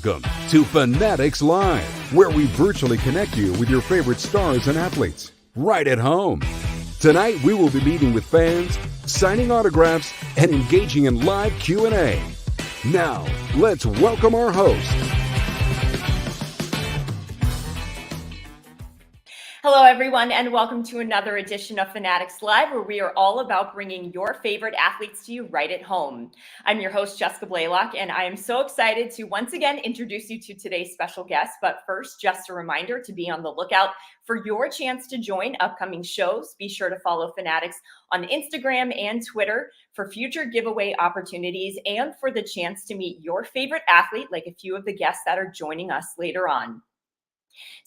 Welcome to Fanatics Live, where we virtually connect you with your favorite stars and athletes right at home. Tonight, we will be meeting with fans, signing autographs, and engaging in live Q&A. Now, let's welcome our host. Hello, everyone, and welcome to another edition of Fanatics Live, where we are all about bringing your favorite athletes to you right at home. I'm your host, Jessica Blaylock, and I am so excited to once again introduce you to today's special guest. But first, just a reminder to be on the lookout for your chance to join upcoming shows. Be sure to follow Fanatics on Instagram and Twitter for future giveaway opportunities and for the chance to meet your favorite athlete, like a few of the guests that are joining us later on.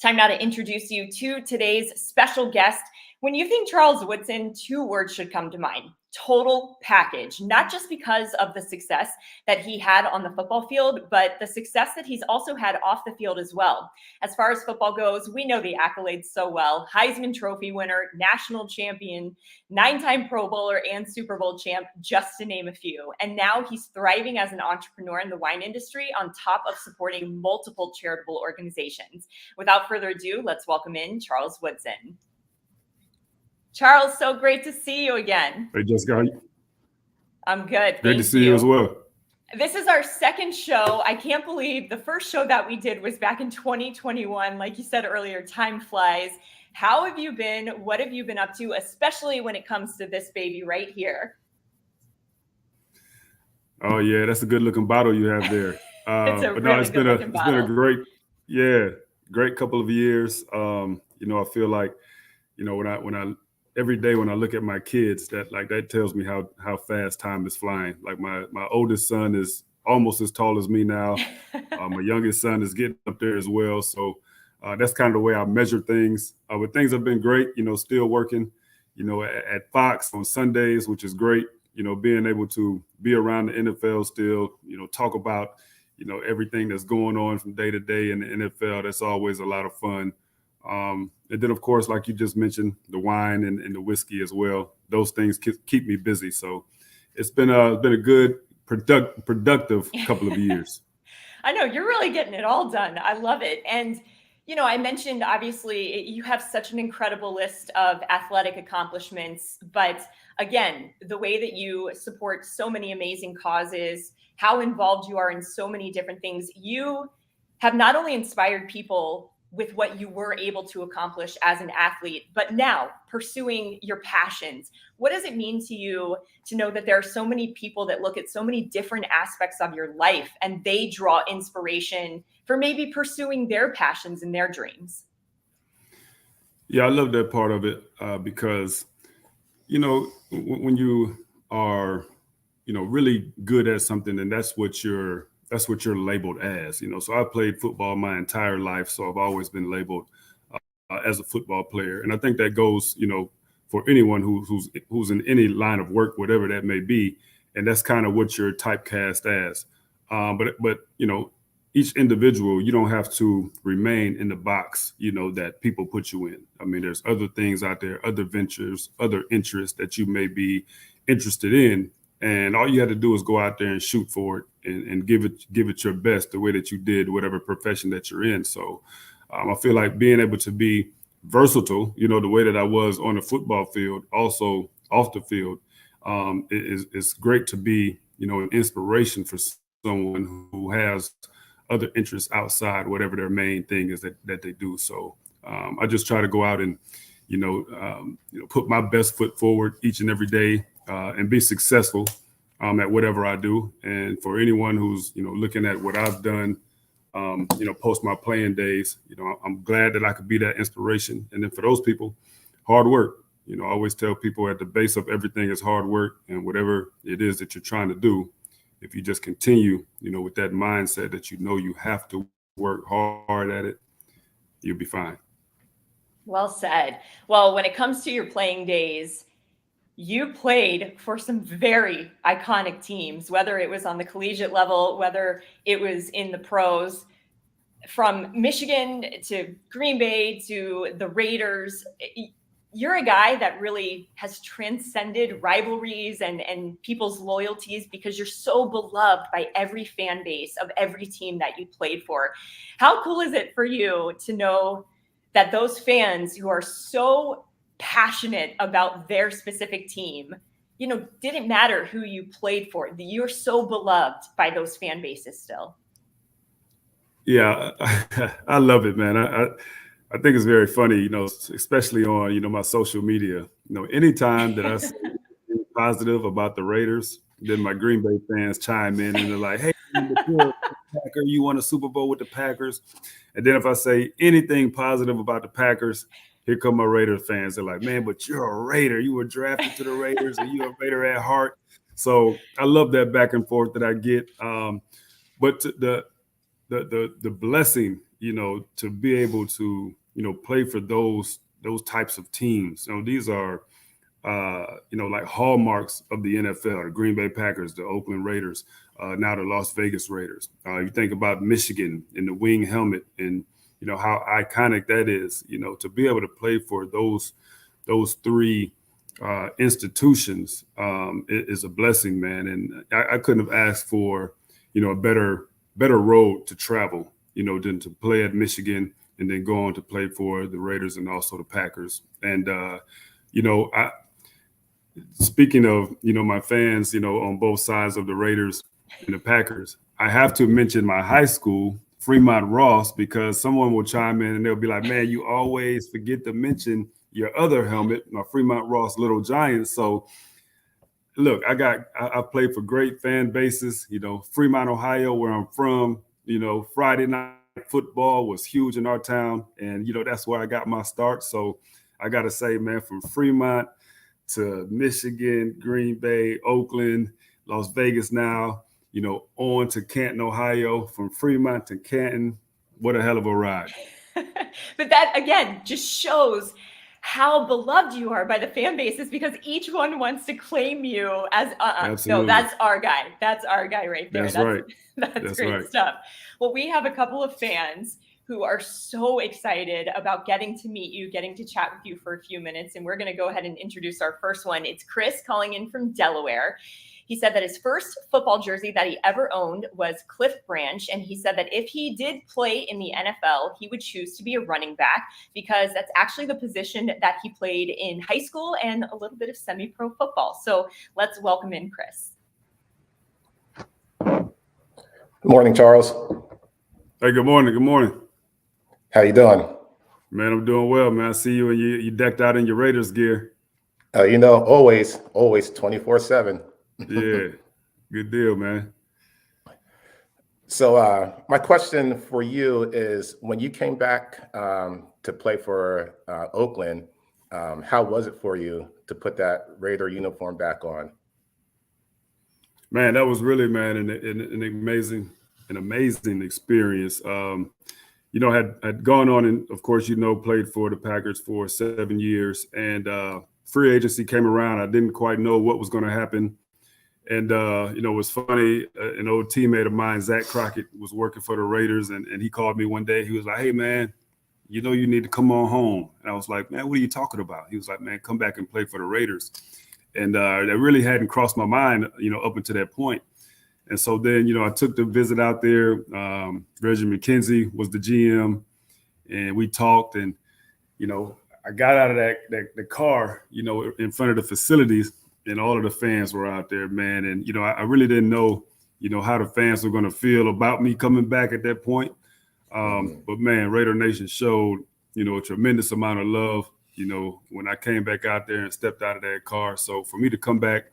Time now to introduce you to today's special guest. When you think Charles Woodson, two words should come to mind: total package, not just because of the success that he had on the football field, but the success that he's also had off the field as well. As far as football goes, we know the accolades so well: Heisman Trophy winner, national champion, 9-time Pro Bowler, and Super Bowl champ, just to name a few. And now he's thriving as an entrepreneur in the wine industry on top of supporting multiple charitable organizations. Without further ado, let's welcome in Charles Woodson. Charles, so great to see you again. Hey, Jessica. I'm good. Great to see you as well. This is our second show. I can't believe the first show that we did was back in 2021. Like you said earlier, time flies. How have you been? What have you been up to, especially when it comes to this baby right here? Oh, yeah, that's a good looking bottle you have there. It's been a great couple of years. I feel like, every day when I look at my kids, that tells me how fast time is flying. Like my oldest son is almost as tall as me now. My youngest son is getting up there as well. So that's kind of the way I measure things. But things have been great, still working, at Fox on Sundays, which is great. Being able to be around the NFL still, talk about, everything that's going on from day to day in the NFL. That's always a lot of fun. And then, of course, like you just mentioned, the wine and the whiskey as well. Those things keep me busy. So it's been a good, productive couple of years. I know you're really getting it all done. I love it. And, I mentioned, obviously, you have such an incredible list of athletic accomplishments. But again, the way that you support so many amazing causes, how involved you are in so many different things, you have not only inspired people with what you were able to accomplish as an athlete, but now pursuing your passions. What does it mean to you to know that there are so many people that look at so many different aspects of your life and they draw inspiration for maybe pursuing their passions and their dreams? Yeah, I love that part of it because, when you are, really good at something, and that's what you're labeled as, So I played football my entire life, so I've always been labeled as a football player. And I think that goes, for anyone who's in any line of work, whatever that may be. And that's kind of what you're typecast as. But each individual, you don't have to remain in the box, that people put you in. I mean, there's other things out there, other ventures, other interests that you may be interested in. And all you had to do is go out there and shoot for it and give it your best, the way that you did whatever profession that you're in. So I feel like being able to be versatile, the way that I was on the football field, also off the field, is great to be, an inspiration for someone who has other interests outside whatever their main thing is that they do. So I just try to go out and, put my best foot forward each and every day. And be successful at whatever I do. And for anyone who's, looking at what I've done, post my playing days, I'm glad that I could be that inspiration. And then for those people, hard work. I always tell people at the base of everything is hard work, and whatever it is that you're trying to do, if you just continue, with that mindset that you have to work hard at it, you'll be fine. Well said. Well, when it comes to your playing days, you played for some very iconic teams, whether it was on the collegiate level, whether it was in the pros, from Michigan to Green Bay to the Raiders. you're a guy that really has transcended rivalries and people's loyalties because you're so beloved by every fan base of every team that you played for. How cool is it for you to know that those fans who are so passionate about their specific team, didn't matter who you played for, you're so beloved by those fan bases still? Yeah, I love it, man. I think it's very funny, especially on, my social media. Anytime that I say anything positive about the Raiders, then my Green Bay fans chime in and they're like, "Hey, you're a Packer, you won a Super Bowl with the Packers." And then if I say anything positive about the Packers, here come my Raiders fans. They're like, "Man, but you're a Raider. You were drafted to the Raiders, and you're a Raider at heart." So I love that back and forth that I get. But the blessing, to be able to, play for those types of teams. These are, like hallmarks of the NFL: the Green Bay Packers, the Oakland Raiders, now the Las Vegas Raiders. You think about Michigan and the wing helmet, and how iconic that is. To be able to play for those three institutions is a blessing, man. And I couldn't have asked for, a better road to travel, than to play at Michigan and then go on to play for the Raiders and also the Packers. And, speaking of, my fans, on both sides of the Raiders and the Packers, I have to mention my high school, Fremont Ross, because someone will chime in and they'll be like, "Man, you always forget to mention your other helmet, my Fremont Ross Little Giants." So look, I played for great fan bases, Fremont, Ohio, where I'm from. Friday night football was huge in our town, and that's where I got my start. So I got to say, man, from Fremont to Michigan, Green Bay, Oakland, Las Vegas now, on to Canton, Ohio, from Fremont to Canton, what a hell of a ride. But that, again, just shows how beloved you are by the fan bases, because each one wants to claim you as, no, that's our guy. That's our guy right there. That's right. That's great right. stuff. Well, we have a couple of fans who are so excited about getting to meet you, getting to chat with you for a few minutes. And we're going to go ahead and introduce our first one. It's Chris calling in from Delaware. He said that his first football jersey that he ever owned was Cliff Branch. And he said that if he did play in the NFL, he would choose to be a running back because that's actually the position that he played in high school and a little bit of semi-pro football. So let's welcome in Chris. Good morning, Charles. Hey, good morning. Good morning. How you doing? Man, I'm doing well, man. I see you and you decked out in your Raiders gear. Always 24/7. Yeah, good deal, man. So my question for you is, when you came back to play for Oakland, how was it for you to put that Raider uniform back on? Man, that was really, man, an amazing experience. Had gone on and, of course, played for the Packers for 7 years, and free agency came around. I didn't quite know what was going to happen. And, it was funny. An old teammate of mine, Zach Crockett, was working for the Raiders, and he called me one day. He was like, "Hey, man, you need to come on home." And I was like, "Man, what are you talking about?" He was like, "Man, come back and play for the Raiders." And that really hadn't crossed my mind, up until that point. And so then, I took the visit out there. Reggie McKenzie was the GM, and we talked. And, I got out of the car, in front of the facilities, and all of the fans were out there, man. And, I really didn't know, how the fans were going to feel about me coming back at that point. But, man, Raider Nation showed, a tremendous amount of love, when I came back out there and stepped out of that car. So for me to come back,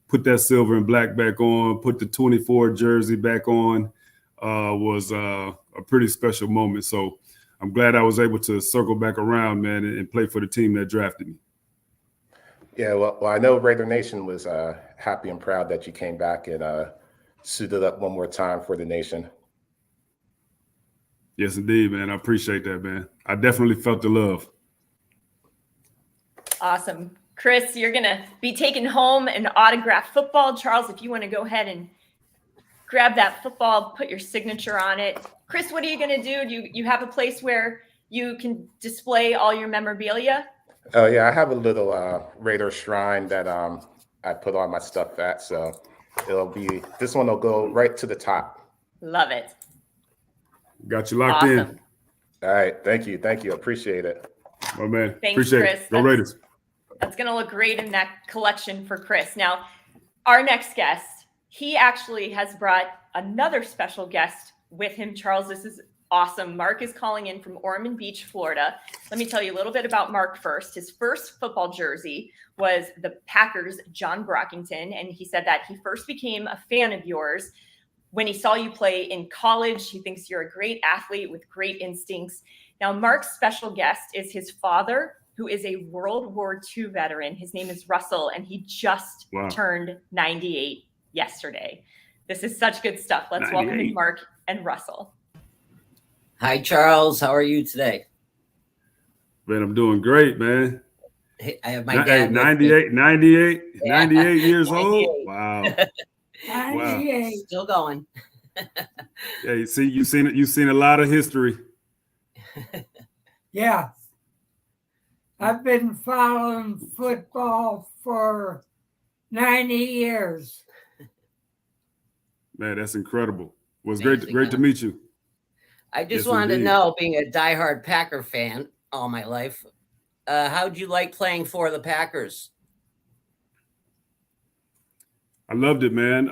put that silver and black back on, put the 24 jersey back on, was a pretty special moment. So I'm glad I was able to circle back around, man, and play for the team that drafted me. Yeah, well, I know Raider Nation was happy and proud that you came back and suited up one more time for the nation. Yes, indeed, man. I appreciate that, man. I definitely felt the love. Awesome. Chris, you're going to be taking home an autographed football. Charles, if you want to go ahead and grab that football, put your signature on it. Chris, what are you going to do? Do you have a place where you can display all your memorabilia? Oh yeah, I have a little Raider shrine that I put all my stuff at. So this one will go right to the top. Love it. Got you locked Awesome. in. All right, thank you, appreciate it. Oh man, Thanks, appreciate Chris. it. Go Raiders. That's going to look great in that collection for Chris. Now, our next guest, he actually has brought another special guest with him. Charles, this is awesome. Mark is calling in from Ormond Beach, Florida. Let me tell you a little bit about Mark first. His first football jersey was the Packers' John Brockington, and he said that he first became a fan of yours when he saw you play in college. He thinks you're a great athlete with great instincts. Now, Mark's special guest is his father, who is a World War II veteran. His name is Russell, and he just turned 98 yesterday. This is such good stuff. Let's welcome in Mark and Russell. Hi, Charles. How are you today? Man, I'm doing great, man. Hey, I have my dad. 98 years old. Wow. 98. Still going. Yeah, you've seen a lot of history. Yeah. I've been following football for 90 years. Man, that's incredible. It was great to meet you. I just wanted to know, being a diehard Packer fan all my life, how'd you like playing for the Packers? I loved it, man.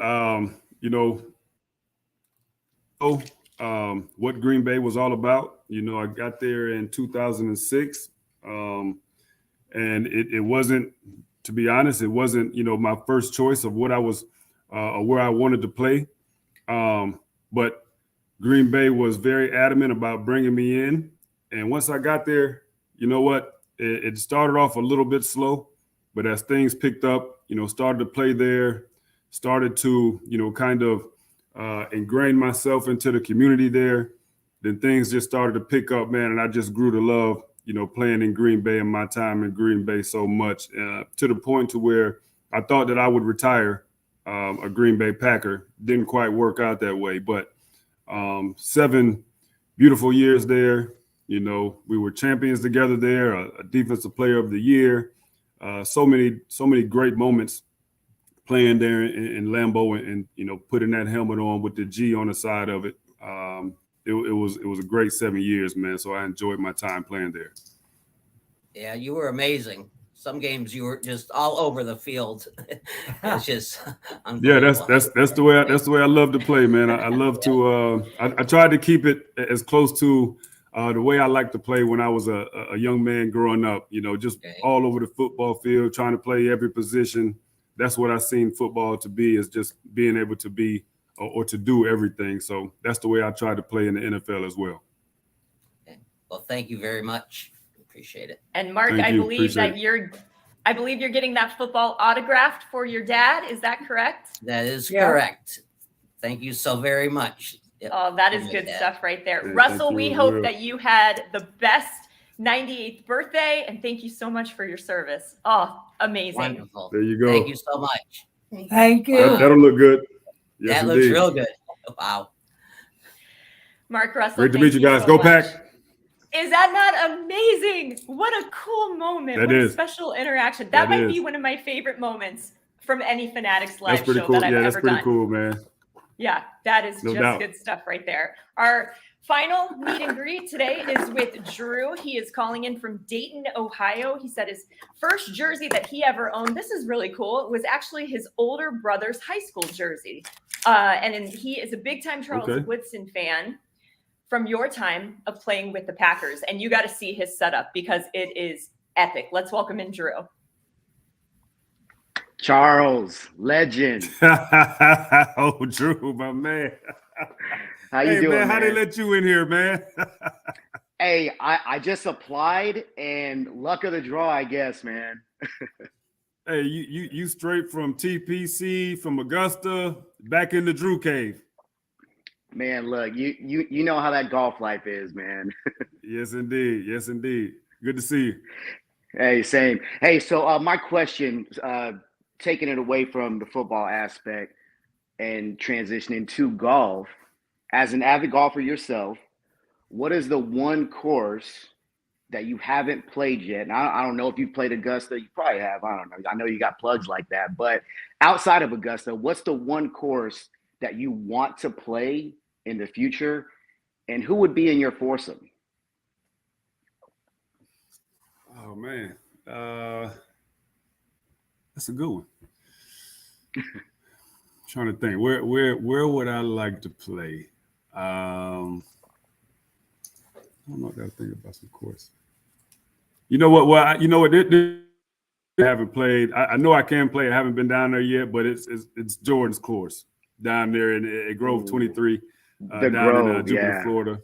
What Green Bay was all about. I got there in 2006, and it wasn't, to be honest, it wasn't, my first choice of what I was, where I wanted to play. But Green Bay was very adamant about bringing me in. And once I got there, you know what? It started off a little bit slow, but as things picked up, started to play there, started to, kind of ingrain myself into the community there, then things just started to pick up, man. And I just grew to love, playing in Green Bay and my time in Green Bay so much, to the point to where I thought that I would retire a Green Bay Packer. Didn't quite work out that way, but 7 beautiful years there. We were champions together there, a defensive player of the year, so many great moments playing there in Lambeau and putting that helmet on with the G on the side of it. It was a great 7 years, man. So I enjoyed my time playing there. Yeah, you were amazing. Some games you were just all over the field. It's just unbelievable. Yeah, that's the way I love to play, man. I love to. I tried to keep it as close to the way I like to play when I was a young man growing up. Just all over the football field, trying to play every position. That's what I've seen football to be, is just being able to be or to do everything. So that's the way I try to play in the NFL as well. Okay. Well, thank you very much. Appreciate it. And Mark, I believe you're getting that football autographed for your dad. Is that correct? That is correct. Thank you so very much. Yep. Oh, that is good stuff right there. Yeah, Russell, we hope that you had the best 98th birthday, and thank you so much for your service. Oh, amazing. Wonderful. There you go. Thank you so much. Thank you. That'll look good. Yes, that looks real good. Wow. Mark, Russell, great to meet you guys. Go Pack. Is that not amazing? What a cool moment. What a special interaction. That might be one of my favorite moments from any Fanatics live show cool. that I've ever done. That's pretty cool, man. Yeah, that is good stuff right there. Our final meet and greet today is with Drew. He is calling in from Dayton, Ohio. He said his first jersey that he ever owned, this is really cool, it was actually his older brother's high school jersey. He is a big-time Charles Woodson fan from your time of playing with the Packers. And you got to see his setup because it is epic. Let's welcome in Drew. Charles, legend. Oh, Drew, my man. How you doing, man? How they let you in here, man? Hey, I just applied, and luck of the draw, I guess, man. Hey, you straight from TPC, from Augusta, back in the Drew Cave. Man, look, you know how that golf life is, man. Yes, indeed. Yes, indeed. Good to see you. Hey, same. Hey, so my question, taking it away from the football aspect and transitioning to golf, as an avid golfer yourself, what is the one course that you haven't played yet? And I don't know if you've played Augusta. You probably have. I don't know. I know you got plugs like that. But outside of Augusta, what's the one course that you want to play in the future? And who would be in your foursome? Oh, man. That's a good one. Trying to think. Where would I like to play? I don't know. I got to think about some course. You know what? Well, you know what? I haven't played. I know I can play. I haven't been down there yet, but it's Jordan's course down there in Grove 23, down Grove, in Jupiter, Florida.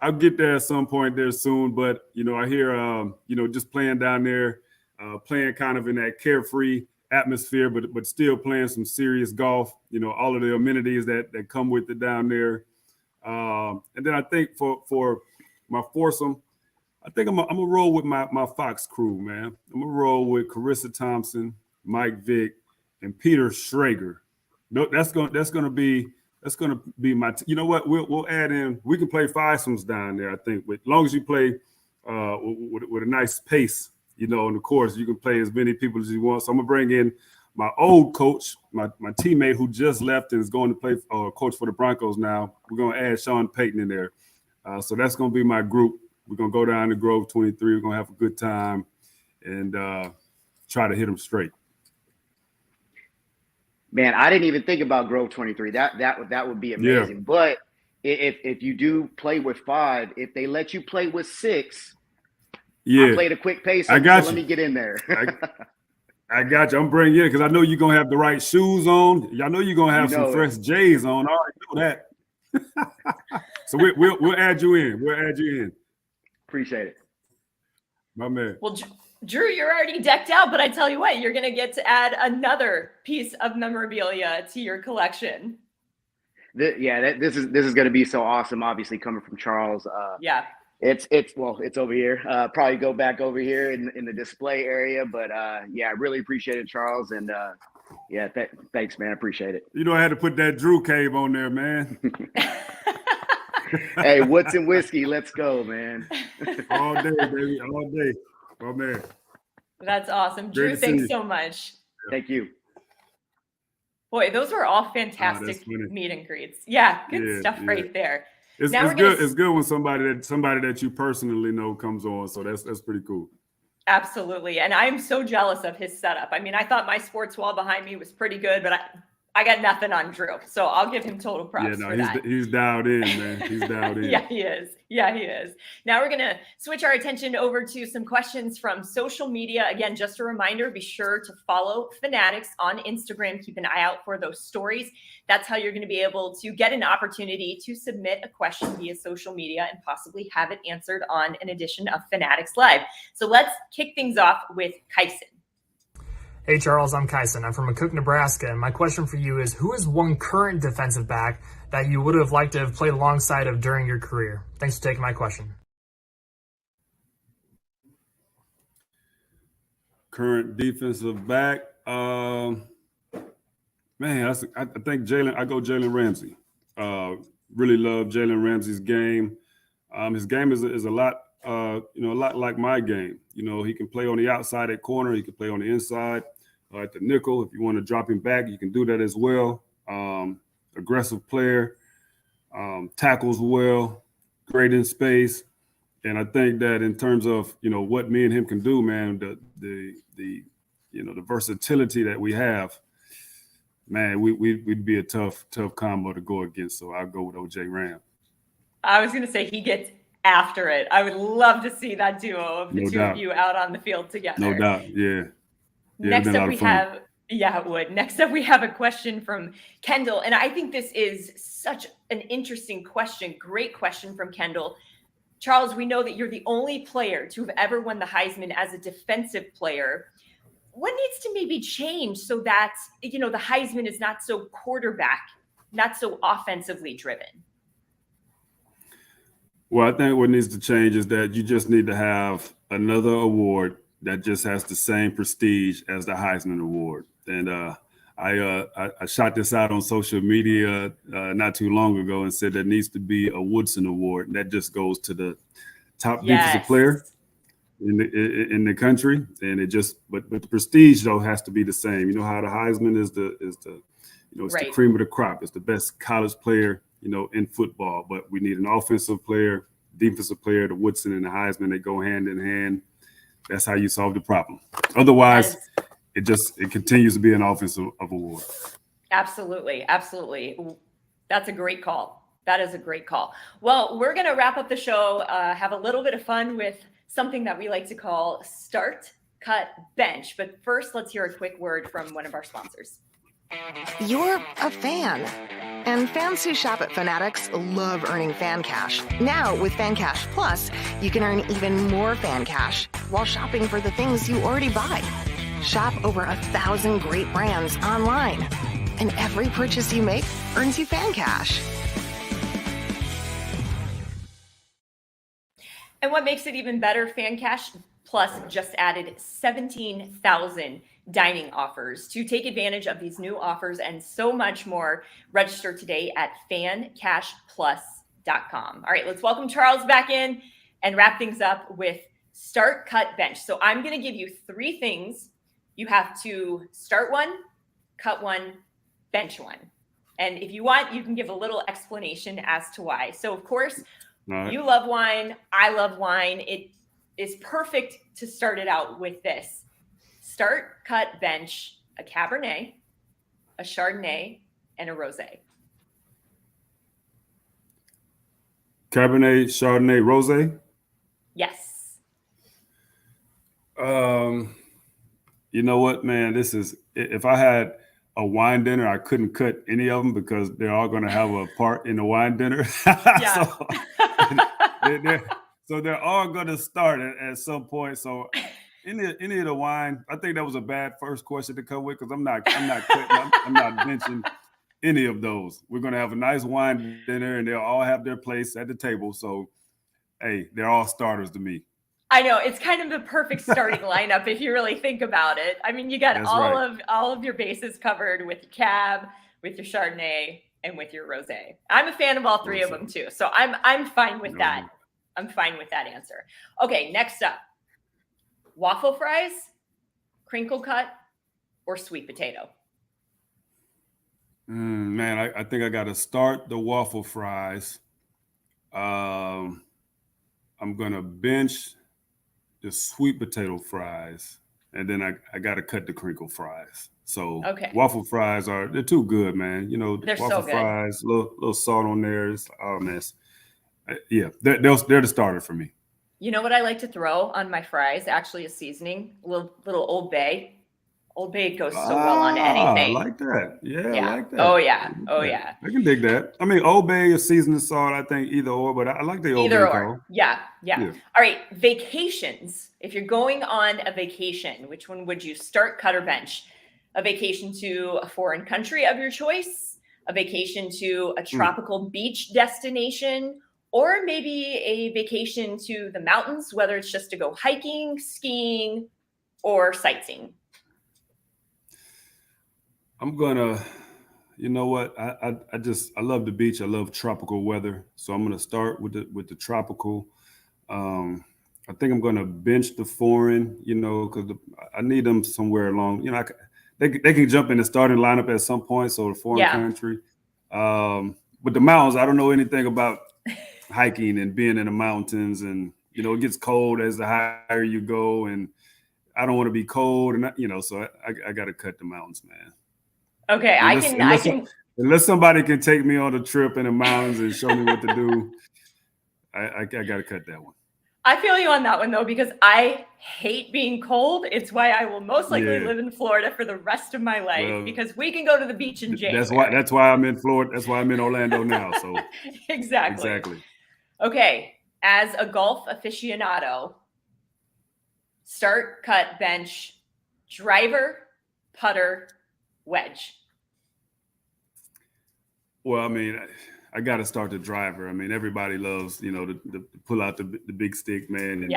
I'll get there at some point there soon. But I hear just playing down there, playing kind of in that carefree atmosphere, but still playing some serious golf. All of the amenities that come with it down there. And then I think for my foursome, I think I'm gonna roll with my Fox crew, man. I'm gonna roll with Carissa Thompson, Mike Vick, and Peter Schrager. No, that's gonna be my. You know what? We'll add in. We can play fivesomes down there. I think, as long as you play with a nice pace, on the course, you can play as many people as you want. So I'm gonna bring in my old coach, my teammate who just left and is going to play coach for the Broncos now. We're gonna add Sean Payton in there. So that's gonna be my group. We're going to go down to Grove 23. We're going to have a good time and try to hit them straight. Man, I didn't even think about Grove 23. That would be amazing. Yeah. But if you do play with 5, if they let you play with 6, I played a quick pace. I got you. Let me get in there. I got you. I'm bringing you in because I know you're going to have the right shoes on. I know you're going to have some fresh J's on. I already know that. So we'll add you in. We'll add you in. Appreciate it. My man. Well, Drew, you're already decked out, but I tell you what, you're going to get to add another piece of memorabilia to your collection. This is going to be so awesome. Obviously, coming from Charles. It's over here. Probably go back over here in the display area, but I really appreciate it, Charles, and thanks, man. I appreciate it. I had to put that Drew cave on there, man. Hey, Woodson whiskey, let's go, man. All day, baby, all day. Oh, man. That's awesome. Drew, thanks so much. Thank you. Boy, those were all fantastic meet and greets. Yeah, good stuff right there. It's good. It's good when somebody that you personally know comes on. So that's pretty cool. Absolutely. And I'm so jealous of his setup. I mean, I thought my sports wall behind me was pretty good, but I got nothing on Drew, so I'll give him total props for that. He's dialed in, man. He's dialed in. Yeah, he is. Now we're going to switch our attention over to some questions from social media. Again, just a reminder, be sure to follow Fanatics on Instagram. Keep an eye out for those stories. That's how you're going to be able to get an opportunity to submit a question via social media and possibly have it answered on an edition of Fanatics Live. So let's kick things off with Kyson. Hey, Charles, I'm Kyson. I'm from McCook, Nebraska, and my question for you is, who is one current defensive back that you would have liked to have played alongside of during your career? Thanks for taking my question. Current defensive back? Man, I think Jalen Ramsey. Really love Jalen Ramsey's game. His game is a lot like my game. He can play on the outside at corner. He can play on the inside at the nickel. If you want to drop him back, you can do that as well. Aggressive player, tackles well, great in space. And I think that in terms of, what me and him can do, man, the versatility that we have, man, we'd be a tough combo to go against. So I'll go with OJ Ram. I was going to say he gets after it. I would love to see that duo of the two of you out on the field together. No doubt. Yeah. Next up we have, it would. Next up we have a question from Kendall. And I think this is such an interesting question. Great question from Kendall. Charles, we know that you're the only player to have ever won the Heisman as a defensive player. What needs to maybe change so that, the Heisman is not so quarterback, not so offensively driven? Well, I think what needs to change is that you just need to have another award that just has the same prestige as the Heisman Award. And I shot this out on social media not too long ago and said there needs to be a Woodson Award. And that just goes to top defensive player in the country, and it just but the prestige though has to be the same. You know how the Heisman is the it's the cream of the crop. It's the best college player in football, but we need an offensive player, defensive player, the Woodson and the Heisman. They go hand in hand. That's how you solve the problem. Otherwise, it continues to be an offensive award. Absolutely. That's a great call. That is a great call. Well, we're going to wrap up the show, have a little bit of fun with something that we like to call Start, Cut, Bench. But first, let's hear a quick word from one of our sponsors. You're a fan. And fans who shop at Fanatics love earning fan cash. Now, with FanCash Plus, you can earn even more fan cash while shopping for the things you already buy. Shop over 1,000 great brands online. And every purchase you make earns you fan cash. And what makes it even better, FanCash Plus just added 17,000 dining offers. To take advantage of these new offers and so much more, register today at fancashplus.com. All right, let's welcome Charles back in and wrap things up with Start, Cut, Bench. So I'm going to give you 3 things. You have to start one, cut one, bench one. And if you want, you can give a little explanation as to why. So, of course, you love wine. I love wine. It is perfect to start it out with this. Start, cut, bench, a Cabernet, a Chardonnay, and a Rosé. Cabernet, Chardonnay, Rosé? Yes. You know what, man? This is, if I had a wine dinner, I couldn't cut any of them because they're all going to have a part in the wine dinner. Yeah. So they're all going to start at some point. So any of the wine, I think that was a bad first question to come with because I'm not cutting, I'm not benching any of those. We're going to have a nice wine dinner and they'll all have their place at the table. So, hey, they're all starters to me. I know, it's kind of the perfect starting lineup if you really think about it. I mean, you got all of your bases covered with your Cab, with your Chardonnay, and with your Rosé. I'm a fan of all 3 of them too, so I'm fine with that. I'm fine with that answer. Okay, next up, waffle fries, crinkle cut, or sweet potato. Man, I think I got to start the waffle fries. I'm gonna bench the sweet potato fries, and then I got to cut the crinkle fries. So waffle fries they're too good, man. They're waffle so good. Fries, little salt on there. It's all mess. Yeah, they're the starter for me. You know what I like to throw on my fries? Actually, a seasoning, a little Old Bay. Old Bay goes so well on anything. I like that. Yeah, I like that. Oh yeah. I can dig that. I mean, Old Bay or seasoning salt, I think either or, but I like the Old Bay. Either or. Yeah. All right, vacations. If you're going on a vacation, which one would you start, cut, or bench? A vacation to a foreign country of your choice, a vacation to a tropical beach destination, or maybe a vacation to the mountains, whether it's just to go hiking, skiing, or sightseeing. I'm gonna, you know what? I love the beach. I love tropical weather, so I'm gonna start with the tropical. I think I'm gonna bench the foreign, because I need them somewhere along. They can jump in the starting lineup at some point. So the foreign country, but the mountains, I don't know anything about hiking and being in the mountains, and it gets cold as the higher you go, and I don't want to be cold, and so I got to cut the mountains, man. Okay, unless somebody can take me on a trip in the mountains and show me what to do, I got to cut that one. I feel you on that one though, because I hate being cold. It's why I will most likely live in Florida for the rest of my life, because we can go to the beach in January. That's why I'm in Florida. That's why I'm in Orlando now. So exactly. Okay, as a golf aficionado, start, cut, bench, driver, putter, wedge. Well, I mean, I got to start the driver. I mean, everybody loves, to pull out the big stick, man, and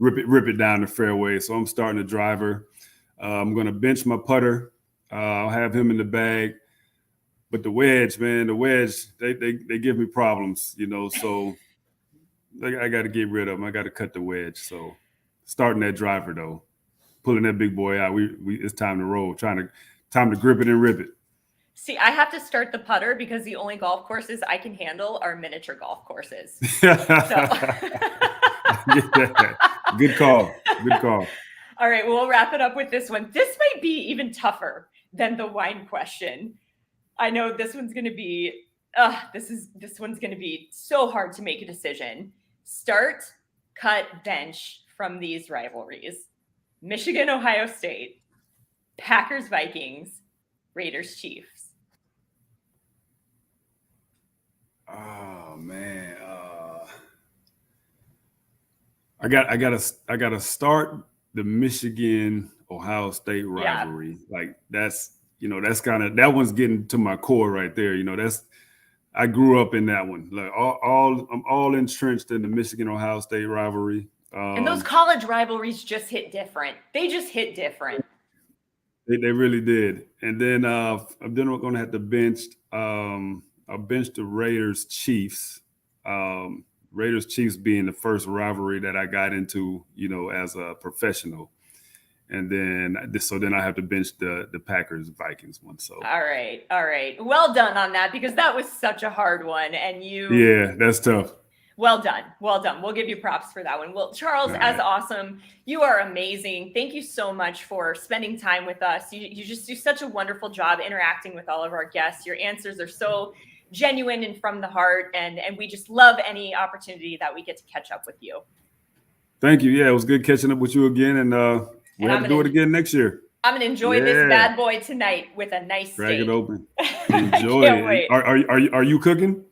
rip it down the fairway. So I'm starting the driver. I'm going to bench my putter. I'll have him in the bag. But the wedge, man, they give me problems, So I got to get rid of them. I got to cut the wedge. So starting that driver though, pulling that big boy out. We it's time to roll. Time to grip it and rip it. See, I have to start the putter because the only golf courses I can handle are miniature golf courses. Yeah. Good call. Good call. All right, we'll wrap it up with this one. This might be even tougher than the wine question. I know this one's going to be this one's going to be so hard to make a decision. Start, cut, bench from these rivalries. Michigan, Ohio State, Packers, Vikings, Raiders, Chiefs. Oh man. I gotta start the Michigan Ohio State rivalry. Yeah. Like that's that one's getting to my core right there. I grew up in that one. Like I'm all entrenched in the Michigan Ohio State rivalry. And those college rivalries just hit different. They just hit different. They really did. And then I'm going to have to bench. I'll bench the Raiders Chiefs. Raiders Chiefs being the first rivalry that I got into, as a professional. And then I have to bench the Packers Vikings one. So all right. Well done on that, because that was such a hard one. And yeah, that's tough. Well done. We'll give you props for that one. Well, Charles, as awesome. You are amazing. Thank you so much for spending time with us. You just do such a wonderful job interacting with all of our guests. Your answers are so genuine and from the heart. And we just love any opportunity that we get to catch up with you. Thank you. Yeah, it was good catching up with you again. And we'll have to do it again next year. I'm going to enjoy this bad boy tonight with a nice steak. Drag it open. Enjoy it. Wait. Are you cooking?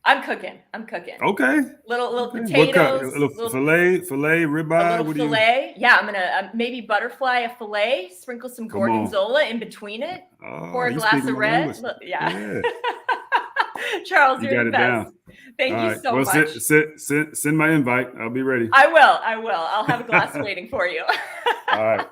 I'm cooking. Okay. Little potatoes. A little filet, ribeye. A little filet. Yeah, I'm gonna maybe butterfly a filet. Sprinkle some gorgonzola in between it. Pour a glass of red. Yeah. Charles, you're the best. Down. Thank you so much. Send my invite. I'll be ready. I will. I'll have a glass waiting for you. All right.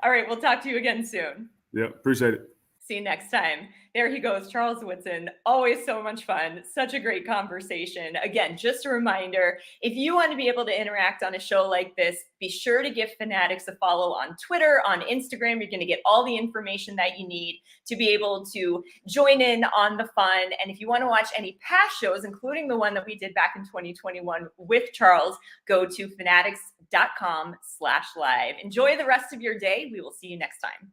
All right. We'll talk to you again soon. Yep. Appreciate it. See you next time. There he goes, Charles Woodson. Always so much fun. Such a great conversation. Again, just a reminder, if you want to be able to interact on a show like this, be sure to give Fanatics a follow on Twitter, on Instagram. You're going to get all the information that you need to be able to join in on the fun. And if you want to watch any past shows, including the one that we did back in 2021 with Charles, go to fanatics.com/live. Enjoy the rest of your day. We will see you next time.